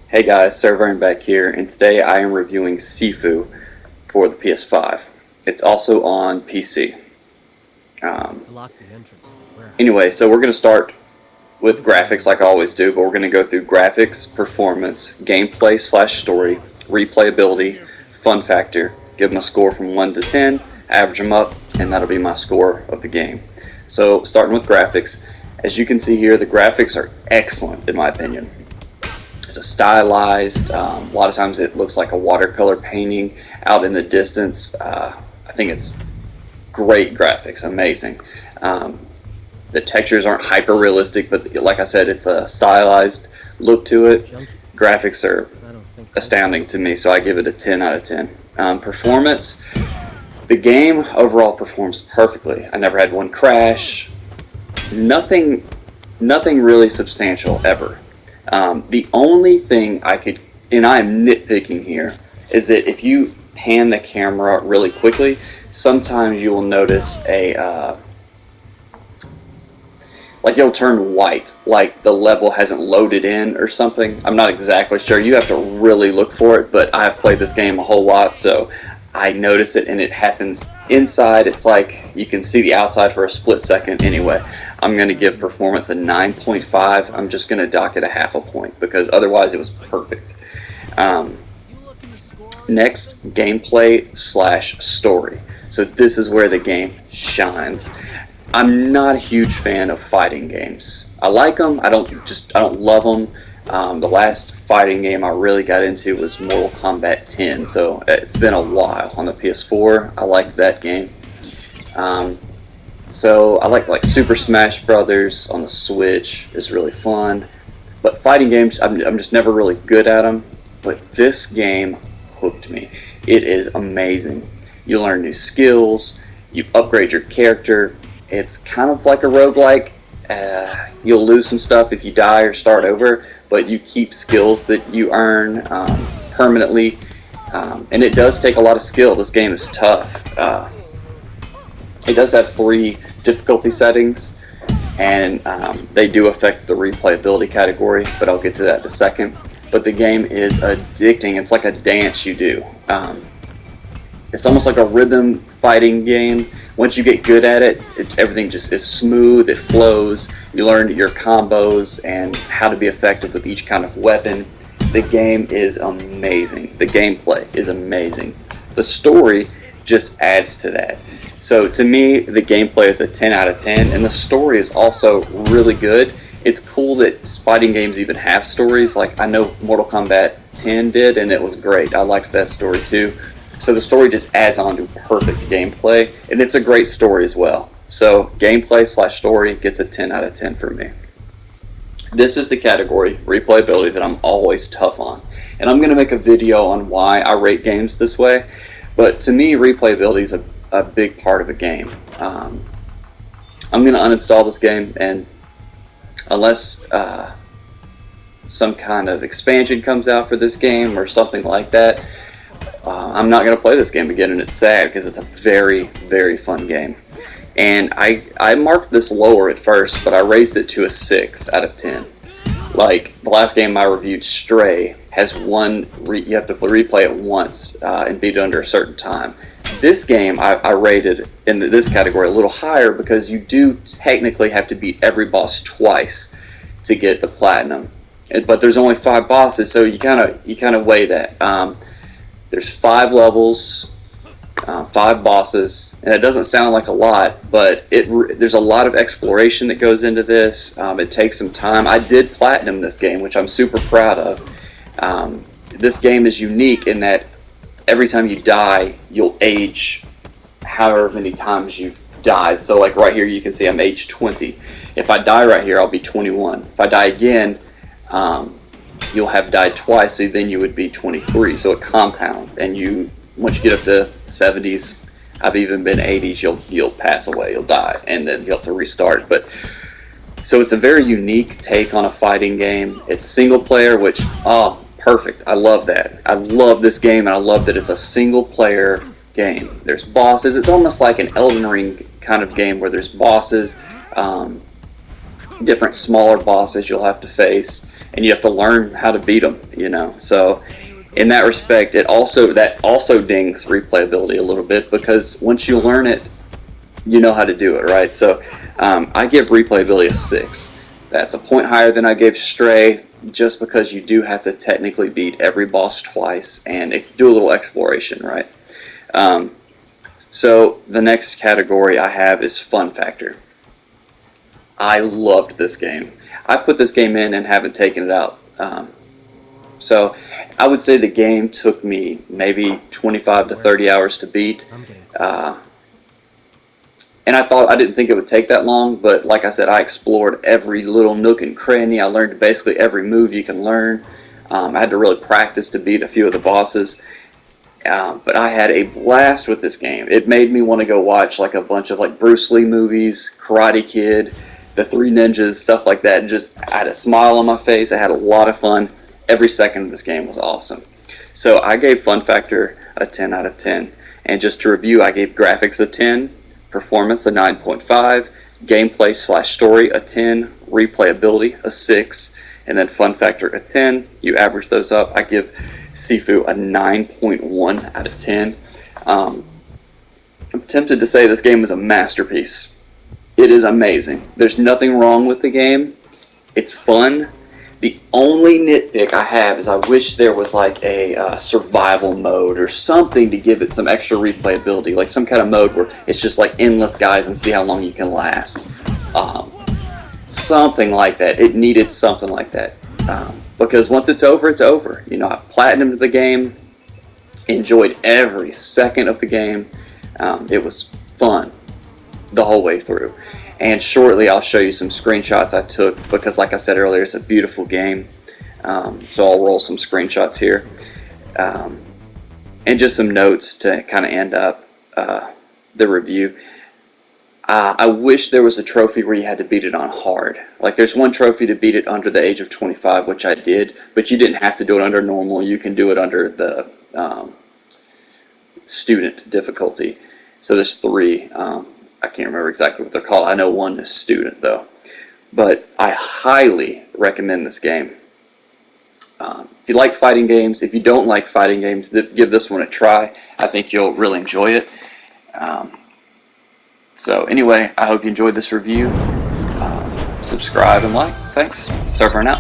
Hey guys, SirVern back here, and today I am reviewing Sifu for the PS5. It's also on PC. Anyway, so we're going to start with graphics like I always do, but we're going to go through graphics, performance, gameplay / story, replayability, fun factor, give them a score from 1 to 10, average them up, and that'll be my score of the game. So starting with graphics, as you can see here, the graphics are excellent in my opinion. It's a stylized, a lot of times it looks like a watercolor painting out in the distance. I think it's great graphics, amazing. The textures aren't hyper realistic, but like I said, it's a stylized look to it. Graphics are astounding to me, so I give it a 10 out of 10. Performance, the game overall performs perfectly. I never had one crash. Nothing really substantial ever. The only thing I could, and I'm nitpicking here, is that if you pan the camera really quickly, sometimes you will notice like it'll turn white, like the level hasn't loaded in or something. I'm not exactly sure. You have to really look for it, but I've played this game a whole lot, so I notice it, and it happens inside. It's like you can see the outside for a split second. Anyway, I'm going to give performance a 9.5. I'm just going to dock it a half a point because otherwise it was perfect. Next, gameplay / story. So this is where the game shines. I'm not a huge fan of fighting games. I like them. I don't love them. The last fighting game I really got into was Mortal Kombat 10, so it's been a while. On the PS4, I liked that game. So I like Super Smash Brothers on the Switch is really fun. But fighting games, I'm just never really good at them. But this game hooked me. It is amazing. You learn new skills. You upgrade your character. It's kind of like a roguelike. You'll lose some stuff if you die or start over, but you keep skills that you earn permanently. And it does take a lot of skill. This game is tough. It does have 3 difficulty settings, and they do affect the replayability category, but I'll get to that in a second. But the game is addicting. It's like a dance you do. It's almost like a rhythm fighting game. Once you get good at it, everything just is smooth, it flows. You learn your combos and how to be effective with each kind of weapon. The game is amazing. The gameplay is amazing. The story just adds to that. So to me, the gameplay is a 10 out of 10, and the story is also really good. It's cool that fighting games even have stories. Like I know Mortal Kombat 10 did, and it was great. I liked that story too. So the story just adds on to perfect gameplay, and it's a great story as well. So gameplay / story gets a 10 out of 10 for me. This is the category, replayability, that I'm always tough on. And I'm going to make a video on why I rate games this way. But to me, replayability is a big part of a game. I'm going to uninstall this game, and unless some kind of expansion comes out for this game or something like that, I'm not going to play this game again, and it's sad because it's a very, very fun game. And I marked this lower at first, but I raised it to a 6 out of 10. Like the last game I reviewed, Stray, has you have to replay it once and beat it under a certain time. This game I rated in this category a little higher because you do technically have to beat every boss twice to get the platinum. But there's only 5 bosses, so you kind of weigh that. There's 5 levels, 5 bosses, and it doesn't sound like a lot, but there's a lot of exploration that goes into this. It takes some time. I did platinum this game, which I'm super proud of. This game is unique in that every time you die, you'll age however many times you've died. So like right here, you can see I'm age 20. If I die right here, I'll be 21. If I die again, you'll have died twice, so then you would be 23. So it compounds, and once you get up to 70s, I've even been 80s, you'll pass away, you'll die, and then you'll have to restart. But so it's a very unique take on a fighting game. It's single player, which perfect. I love that. I love this game, and I love that it's a single player game. There's bosses. It's almost like an Elden Ring kind of game where there's bosses, different smaller bosses you'll have to face. and you have to learn how to beat them, you know. So in that respect, that also dings replayability a little bit, because once you learn it, you know how to do it, right? So I give replayability a 6. That's a point higher than I gave Stray, just because you do have to technically beat every boss twice and do a little exploration, right? So the next category I have is fun factor. I loved this game. I put this game in and haven't taken it out. So I would say the game took me maybe 25 to 30 hours to beat. And I didn't think it would take that long, but like I said, I explored every little nook and cranny. I learned basically every move you can learn. I had to really practice to beat a few of the bosses. But I had a blast with this game. It made me want to go watch like a bunch of like Bruce Lee movies, Karate Kid, The Three Ninjas, stuff like that. And just, I had a smile on my face. I had a lot of fun. Every second of this game was awesome. So I gave Fun Factor a 10 out of 10. And just to review, I gave graphics a 10, performance a 9.5, gameplay / story a 10, replayability a 6, and then Fun Factor a 10. You average those up. I give Sifu a 9.1 out of 10. I'm tempted to say this game is a masterpiece. It is amazing. There's nothing wrong with the game. It's fun. The only nitpick I have is I wish there was like a survival mode or something to give it some extra replayability, like some kind of mode where it's just like endless guys and see how long you can last. Something like that. It needed something like that. Because once it's over, it's over. You know, I platinumed the game, enjoyed every second of the game. It was fun the whole way through. And shortly I'll show you some screenshots I took, because like I said earlier, it's a beautiful game. So I'll roll some screenshots here. And just some notes to kind of end up the review. I wish there was a trophy where you had to beat it on hard. Like there's one trophy to beat it under the age of 25, which I did, but you didn't have to do it under normal. You can do it under the student difficulty. So there's 3. I can't remember exactly what they're called. I know one is student though. But I highly recommend this game. If you like fighting games, if you don't like fighting games, give this one a try. I think you'll really enjoy it. So anyway, I hope you enjoyed this review. Subscribe and like. Thanks. SirVern out.